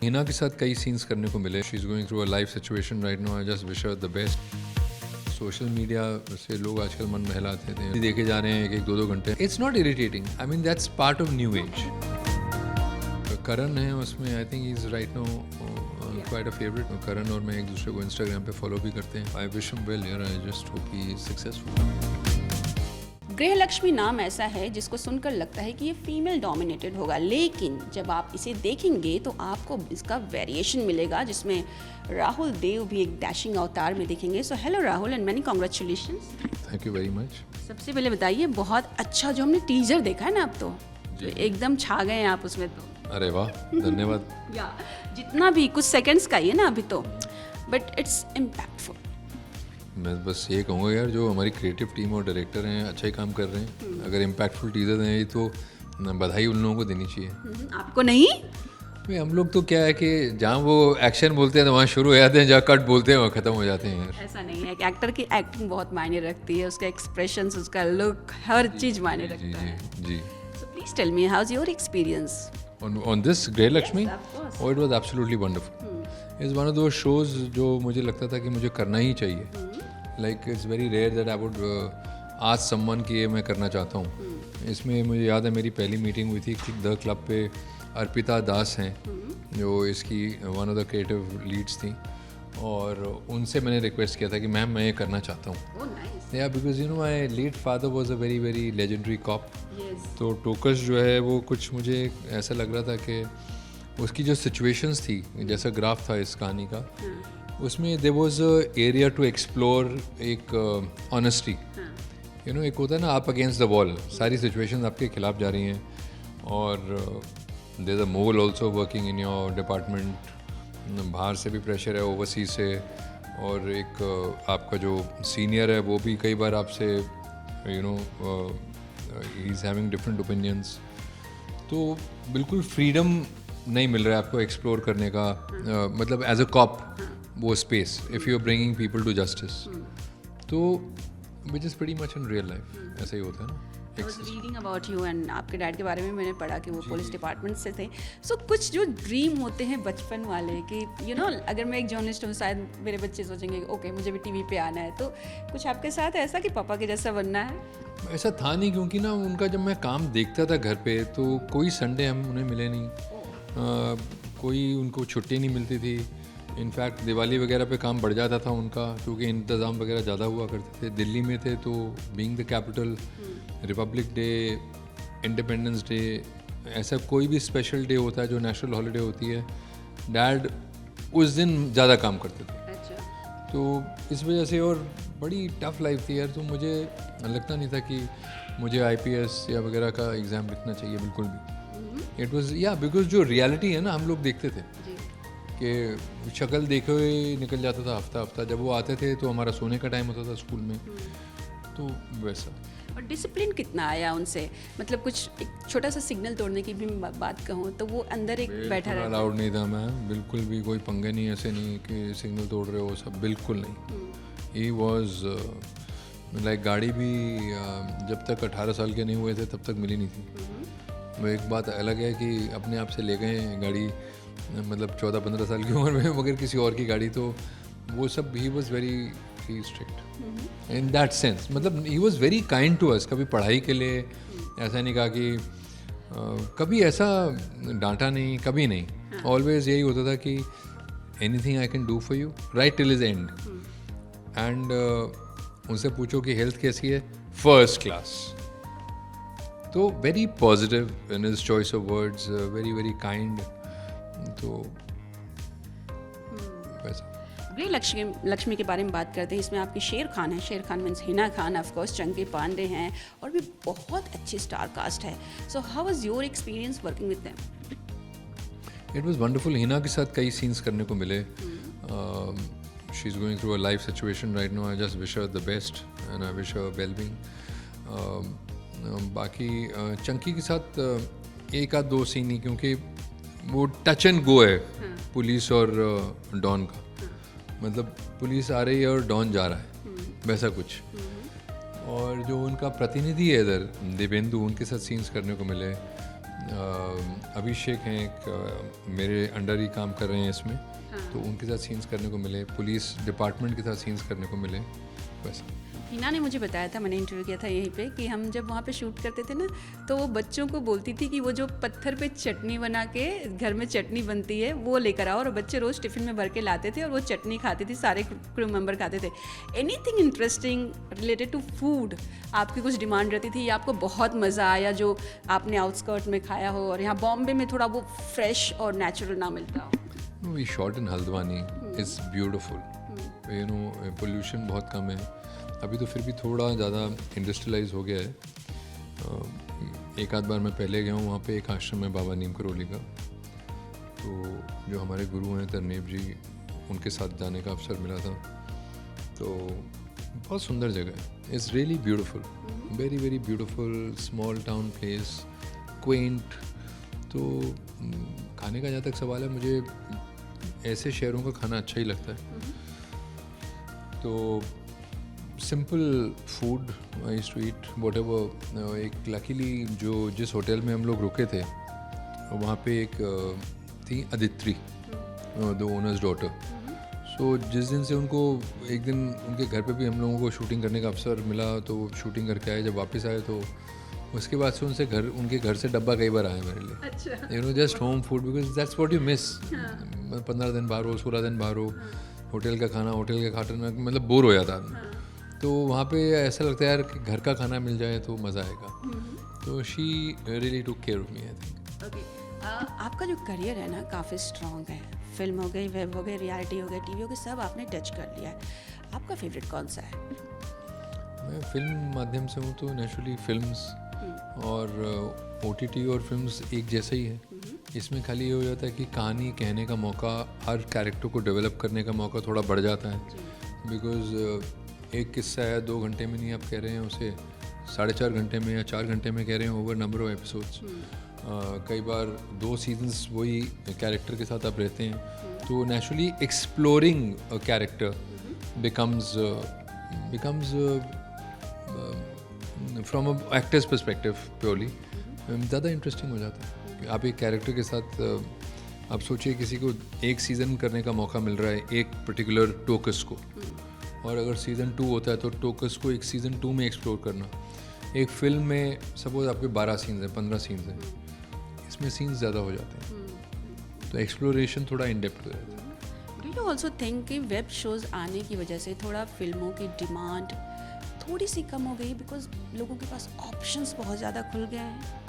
हिना के साथ कई सीन्स करने को मिले. She is going through a life situation right now. I just wish her the best. Social media से लोग आजकल मन बहलाते थे, देखे जा रहे हैं एक 2 घंटे. It's not irritating. I mean that's part of new age. Karan है उसमें. I think is right now quite a favourite. Karan और मैं एक दूसरे को इंस्टाग्राम पे फॉलो भी करते हैं. आई विश हिम वेल यार. I just hope he is successful. Grihalakshmi नाम ऐसा है जिसको सुनकर लगता है कि ये फीमेल डोमिनेटेड होगा, लेकिन जब आप इसे देखेंगे तो आपको इसका वेरिएशन मिलेगा जिसमें राहुल देव भी एक डैशिंग अवतार में दिखेंगे. So hello Rahul and many congratulations. Thank you very much. सबसे पहले बताइए, बहुत अच्छा जो हमने टीजर देखा है ना, अब तो एकदम छा गए हैं आप उसमें. तो अरे वाह, धन्यवाद. या जितना भी कुछ सेकंड्स का ही है ना अभी तो, बट इट्स इम्पैक्टफुल. मैं बस ये कहूँगा यार, जो हमारी क्रिएटिव टीम और डायरेक्टर हैं अच्छा ही काम कर रहे हैं. अगर इम्पैक्टफुल टीजर हैं तो बधाई उन लोगों को देनी चाहिए. आपको नहीं? भाई हम लोग तो क्या है कि जहाँ वो एक्शन बोलते हैं तो वहाँ शुरू हो जाते हैं, जहाँ कट बोलते हैं वहाँ ख़त्म हो जाते हैं यार. ऐसा नहीं है. एक एक्टर की एक्टिंग बहुत मायने रखती है, उसका एक्सप्रेशंस, उसका लुक, हर चीज़ मायने रखता है. जी. So please tell me, how is your experience on this Grihalakshmi? Yes, of course. और it was absolutely wonderful. Is one of दो शोज़ जो मुझे लगता था कि मुझे करना ही चाहिए. Like it's very rare that I would ask someone कि ये मैं करना चाहता हूँ. इसमें मुझे याद है मेरी पहली मीटिंग हुई थी द क्लब पे. अर्पिता दास हैं जो इसकी one of the creative leads थी, और उनसे मैंने रिक्वेस्ट किया था कि मैम मैं ये करना चाहता हूँ. या because you know my late father was a very very legendary cop. तो टोकस जो है वो कुछ मुझे ऐसा लग रहा था कि उसकी जो सिचुएशंस थी, जैसा ग्राफ था इस कहानी का, उसमें there was a area to explore. एक ऑनेस्टी, यू नो, एक होता है ना आप अगेंस्ट द वॉल, सारी सिचुएशंस आपके खिलाफ जा रही हैं, और there is a mole also working in your department. बाहर से भी प्रेशर है, ओवरसीज से, और एक आपका जो सीनियर है वो भी कई बार आपसे you know he is having different opinions. तो बिल्कुल फ्रीडम नहीं मिल रहा है आपको एक्सप्लोर करने का, मतलब एज अ कॉप वो space, if you are bringing people to justice. तो which is pretty much in real life ऐसा ही होता है ना. I was reading about you and आपके डैड के बारे में मैंने पढ़ा कि वो पुलिस डिपार्टमेंट से थे. सो कुछ जो ड्रीम होते हैं बचपन वाले कि यू नो अगर मैं एक जर्नलिस्ट हूँ, शायद मेरे बच्चे सोचेंगे ओके मुझे भी टीवी पे आना है. तो कुछ आपके साथ ऐसा कि पापा के जैसा बनना है? ऐसा था नहीं, क्योंकि ना उनका जब मैं काम देखता था घर पे तो कोई संडे हम उन्हें मिले नहीं. कोई उनको छुट्टी नहीं मिलती थी. इनफैक्ट दिवाली वगैरह पे काम बढ़ जाता था उनका, क्योंकि इंतज़ाम वगैरह ज़्यादा हुआ करते थे. दिल्ली में थे तो being the capital, Republic day, independence day, ऐसा कोई भी स्पेशल डे होता है जो नेशनल हॉलीडे होती है, डैड उस दिन ज़्यादा काम करते थे. अच्छा. तो इस वजह से, और बड़ी टफ लाइफ थी यार. तो मुझे लगता नहीं था कि मुझे आईपीएस या वगैरह का एग्ज़ाम लिखना चाहिए, बिल्कुल भी. इट वाज या बिकॉज जो रियलिटी है ना, हम लोग देखते थे कि शक्ल देखे हुए निकल जाता था हफ्ता. जब वो आते थे तो हमारा सोने का टाइम होता था स्कूल में. तो वैसा. और डिसिप्लिन कितना आया उनसे? मतलब कुछ एक छोटा सा सिग्नल तोड़ने की भी बात कहूँ तो वो अंदर एक बैठा रहता. अलाउड नहीं था. मैं बिल्कुल भी कोई पंगे नहीं, ऐसे नहीं कि सिग्नल तोड़ रहे हो, सब बिल्कुल नहीं. ही वॉज लाइक गाड़ी भी जब तक 18 साल के नहीं हुए थे तब तक मिली नहीं थी. वो एक बात अलग है कि अपने आप से ले गए गाड़ी, मतलब 14-15 साल की उम्र में, मगर किसी और की गाड़ी. तो वो सब he was very strict in that sense. मतलब he was very kind to us. कभी पढ़ाई के लिए ऐसा नहीं कहा कि कभी ऐसा डांटा नहीं, कभी नहीं. ऑलवेज यही होता था कि anything I can do for you right till is and. And उनसे पूछो कि हेल्थ कैसी है, फर्स्ट क्लास. तो very positive in his choice of words, very very kind. तो वैसा. गृहलक्ष्मी के बारे में बात करते हैं. इसमें आपके शेर खान है. Sher Khan means Hina Khan, of course Chunky Pandey हैं, और भी बहुत अच्छी स्टार कास्ट है. So how was your experience working with them? It was wonderful. Hina के साथ कई सीन्स करने को मिले. She is going through a life situation right now. I just wish her the best and I wish her well being. बाकी चंकी के साथ एक आध दो सीन ही, क्योंकि वो टच एंड गो है पुलिस और डॉन का. मतलब पुलिस आ रही है और डॉन जा रहा है, वैसा कुछ. और जो उनका प्रतिनिधि है इधर, देवेंदु, उनके साथ सीन्स करने को मिले. अभिषेक हैं एक मेरे अंडर ही काम कर रहे हैं इसमें, तो उनके साथ सीन्स करने को मिले, पुलिस डिपार्टमेंट के साथ सीन्स करने को मिले, वैसा। हिना ने मुझे बताया था, मैंने इंटरव्यू किया था यहीं पे, कि हम जब वहाँ पे शूट करते थे ना, तो वो बच्चों को बोलती थी कि वो जो पत्थर पे चटनी बना के घर में चटनी बनती है वो लेकर आओ, और बच्चे रोज़ टिफ़िन में भर के लाते थे और वो चटनी खाती थी, सारे क्रू मेंबर खाते थे। Anything interesting related to food, आपकी कुछ डिमांड रहती थी या आपको बहुत मज़ा आया जो आपने आउटस्कर्ट में खाया हो और यहाँ बॉम्बे में थोड़ा वो फ्रेश और नेचुरल ना मिलता हो? We shot in Haldwani, it's beautiful, you know, pollution बहुत कम है अभी तो, फिर भी थोड़ा ज़्यादा इंडस्ट्रियलाइज हो गया है। एक आध बार मैं पहले गया हूँ वहाँ पे, एक आश्रम है बाबा नीम करोली का, तो जो हमारे गुरु हैं तरनेब जी, उनके साथ जाने का अवसर मिला था, तो बहुत सुंदर जगह है, it's really beautiful, very very beautiful, small town place, Quint. तो खाने का जहाँ तक सवाल है, मुझे ऐसे शहरों का खाना अच्छा ही लगता है, तो simple food I used to eat whatever. एक लकीली जो जिस होटल में हम लोग रुके थे वहाँ पे एक थी अदित्री, द ओनर्स डॉटर, सो जिस दिन से उनको एक दिन उनके घर पे भी हम लोगों को शूटिंग करने का अवसर मिला, तो वो शूटिंग करके आए, जब वापस आए तो उसके बाद से उनके घर से डब्बा कई बार आया मेरे लिए, अच्छा, you know, just home food, because that's what you miss. 15 दिन बाहर हो, 16 दिन बाहर हो, होटल का खाना, होटल के खाना, मतलब बोर हो जाता है, तो वहाँ पे ऐसा लगता है यार कि घर का खाना मिल जाए तो मज़ा आएगा, तो she really took care of me, I think. Okay, आपका जो करियर है ना काफ़ी स्ट्रॉन्ग है, फिल्म हो गई, वेब हो गई, रियलिटी हो गई, टीवी हो गई, सब आपने टच कर लिया है। आपका फेवरेट कौन सा है? मैं फिल्म माध्यम से हूँ, तो नेचुरली फिल्म्स और OTT और फिल्म्स एक जैसा ही है। इसमें खाली ये हो जाता है कि कहानी कहने का मौका, हर कैरेक्टर को डेवलप करने का मौका थोड़ा बढ़ जाता है, बिकॉज एक किस्सा है 2 घंटे में नहीं आप कह रहे हैं उसे 4.5 घंटे में या 4 घंटे में कह रहे हैं, ओवर नंबर ऑफ एपिसोड्स। कई बार 2 सीजन्स वही कैरेक्टर के साथ आप रहते हैं, तो naturally exploring character becomes from a actors perspective purely ज़्यादा इंटरेस्टिंग हो जाता है। आप एक कैरेक्टर के साथ आप सोचिए किसी को एक सीज़न करने का मौका मिल रहा है एक पर्टिकुलर टोकस को, और अगर सीज़न 2 होता है तो टोकस को एक सीज़न 2 में एक्सप्लोर करना। एक फिल्म में सपोज आपके 12 सीन्स हैं, 15 सीन्स हैं, इसमें सीन्स ज़्यादा हो जाते हैं, तो एक्सप्लोरेशन थोड़ा इन डेप्थ हो जाता है। डू यू ऑल्सो थिंक कि वेब शोज़ आने की वजह से थोड़ा फिल्मों की डिमांड थोड़ी सी कम हो गई, बिकॉज लोगों के पास ऑप्शंस बहुत ज़्यादा खुल गए हैं?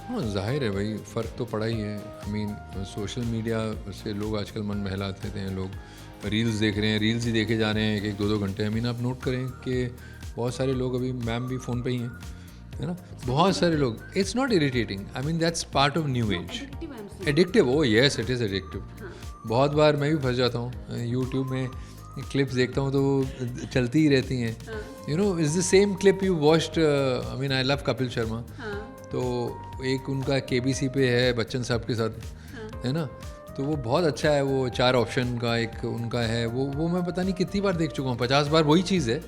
हाँ, जाहिर है भाई, फ़र्क तो पड़ा ही है। आई मीन सोशल मीडिया से लोग आजकल मन बहलाते हैं, लोग रील्स देख रहे हैं, रील्स ही देखे जा रहे हैं 1-1, 2-2 घंटे। आई मीन आप नोट करें कि बहुत सारे लोग, अभी मैम भी फ़ोन पे ही हैं, है ना, बहुत सारे लोग। It's not irritating, I mean that's part of new age. Addictive, oh yes, it is addictive. बहुत बार मैं भी फंस जाता हूँ, यूट्यूब में क्लिप्स देखता हूँ तो चलती ही रहती हैं, you know, is the same clip you watched. I mean I love Kapil Sharma, तो एक उनका KBC पे है बच्चन साहब के साथ, है ना, तो वो बहुत अच्छा है, वो 4 ऑप्शन का एक उनका है, वो मैं पता नहीं कितनी बार देख चुका हूँ, 50 बार वही चीज़ है,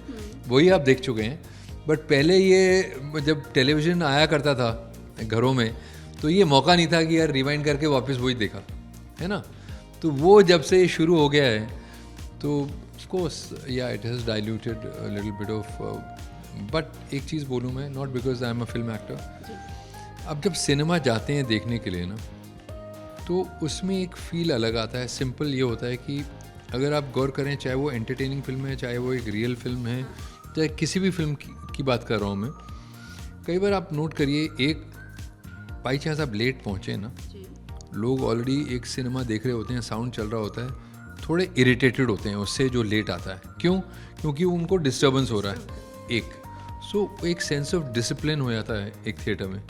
वही आप देख चुके हैं। बट पहले ये जब टेलीविज़न आया करता था घरों में, तो ये मौका नहीं था कि यार रिवाइंड करके वापस वही देखा, है ना, तो वो जब से शुरू हो गया है, तो ऑफ कोर्स या it has diluted little bit of. But एक चीज़ बोलूँ मैं, not because I am a film actor, अब जब सिनेमा जाते हैं देखने के लिए ना, तो उसमें एक फ़ील अलग आता है। सिंपल ये होता है कि अगर आप गौर करें, चाहे वो एंटरटेनिंग फिल्म है, चाहे वो एक रियल फिल्म है, चाहे किसी भी फिल्म की बात कर रहा हूँ मैं, कई बार आप नोट करिए, एक बाई चांस आप लेट पहुँचे ना, लोग ऑलरेडी एक सिनेमा देख रहे होते हैं, साउंड चल रहा होता है, थोड़े इरिटेटेड होते हैं उससे जो लेट आता है। क्यों? क्योंकि उनको डिस्टर्बेंस हो रहा है एक, सो एक सेंस ऑफ डिसिप्लिन हो जाता है एक थिएटर में।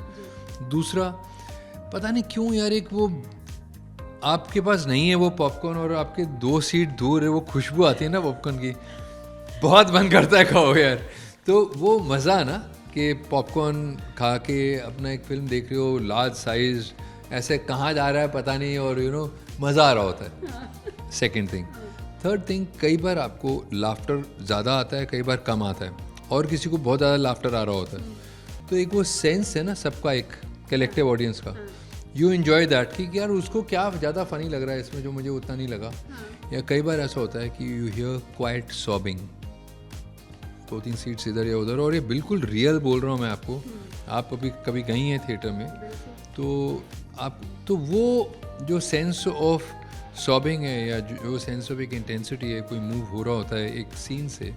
दूसरा, पता नहीं क्यों यार, एक वो आपके पास नहीं है वो पॉपकॉर्न, और आपके 2 सीट दूर है वो खुशबू आती है ना पॉपकॉर्न की, बहुत मन करता है खाओ यार। तो वो मज़ा ना कि पॉपकॉर्न खा के अपना एक फिल्म देख रहे हो, लार्ज साइज, ऐसे कहाँ जा रहा है पता नहीं, और यू नो मज़ा आ रहा होता है। Second thing. थर्ड थिंग, कई बार आपको लाफ्टर ज़्यादा आता है, कई बार कम आता है, और किसी को बहुत ज़्यादा लाफ्टर आ रहा होता है, तो एक वो सेंस है ना सबका, एक कलेक्टिव ऑडियंस का, यू एन्जॉय दैट कि यार उसको क्या ज़्यादा फ़नी लग रहा है इसमें जो मुझे उतना नहीं लगा। या कई बार ऐसा होता है कि you here quite sobbing, 2-3 seats इधर या उधर, और ये बिल्कुल रियल बोल रहा हूँ मैं आपको। आप अभी कभी गई हैं थिएटर में तो वो जो सेंस ऑफ सॉबिंग है या जो सेंस ऑफ एक इंटेंसिटी है, कोई मूव हो रहा होता है एक सीन से,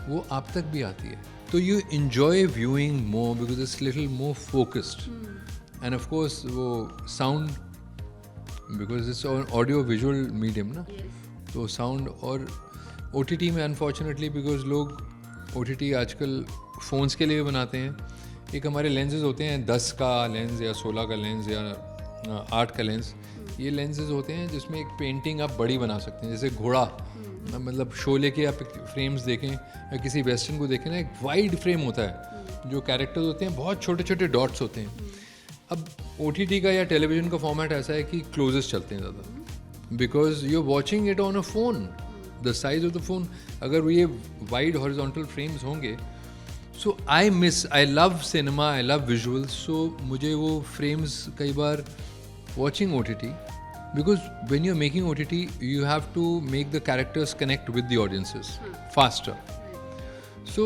वो आप तक भी आती है। तो you enjoy viewing more because it's little more focused, and of course वो sound because it's audio visual medium ना, तो साउंड। और OTT में अनफॉर्चुनेटली बिकॉज लोग OTT आजकल फ़ोन्स के लिए भी बनाते हैं, एक हमारे लेंसेज होते हैं 10 का लेंस या 16 का लेंस या 8 का लेंस, ये लेंसेज होते हैं जिसमें एक पेंटिंग आप बड़ी बना सकते हैं। जैसे घोड़ा, मतलब शोले के आप फ्रेम्स देखें या किसी वेस्टर्न को देखें ना, एक वाइड फ्रेम होता है, जो कैरेक्टर्स होते हैं बहुत छोटे छोटे डॉट्स होते हैं। अब OTT का या टेलीविज़न का फॉर्मेट ऐसा है कि क्लोजेस्ट चलते हैं ज़्यादा, because you are watching it on a phone, the size of the phone. अगर ये वाइड हॉरिजॉन्टल फ्रेम्स होंगे, so I love cinema, I love visuals, so मुझे वो फ्रेम्स कई बार watching OTT, because when you're making OTT you have to make the characters connect with the audiences faster. So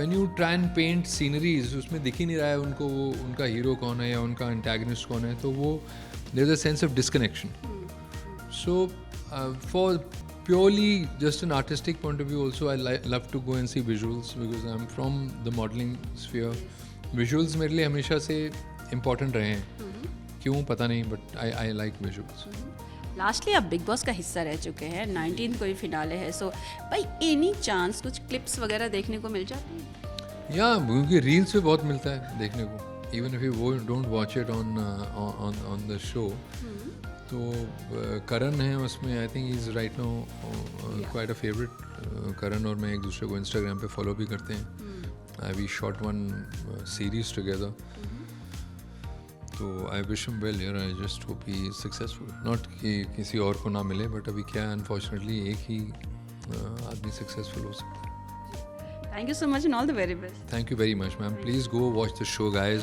when you try and paint sceneries, उसमें दिख ही नहीं रहा है उनको वो उनका हीरो कौन है या उनका एंटागनिस्ट कौन है, तो वो there's a sense of disconnection. So for purely just an artistic point of view also I love to go and see visuals because I'm from the modeling sphere. Visuals मेरे लिए हमेशा से important रहे हैं, क्यों पता नहीं, but I like visuals. Lastly आप बिग बॉस का हिस्सा रह चुके हैं, 19 कोई फिनाले है, सो भाई एनी चांस कुछ क्लिप्स वगैरह देखने को मिल जाते हैं? या क्योंकि रील्स पे बहुत मिलता है देखने को, even if you don't watch it on the show. तो करण है उसमें, I think is right now quite a favourite. Karan और मैं एक दूसरे को इंस्टाग्राम पे फॉलो भी करते हैं। We shot one series together, तो आई विश हिम वेल यार, I just hope he is successful. Not कि किसी और को ना मिले, बट अभी क्या है अनफॉर्चुनेटली एक ही आदमी सक्सेसफुल हो सकता है। Thank you so much and all the very best. Thank you very much ma'am, please go watch the show guys.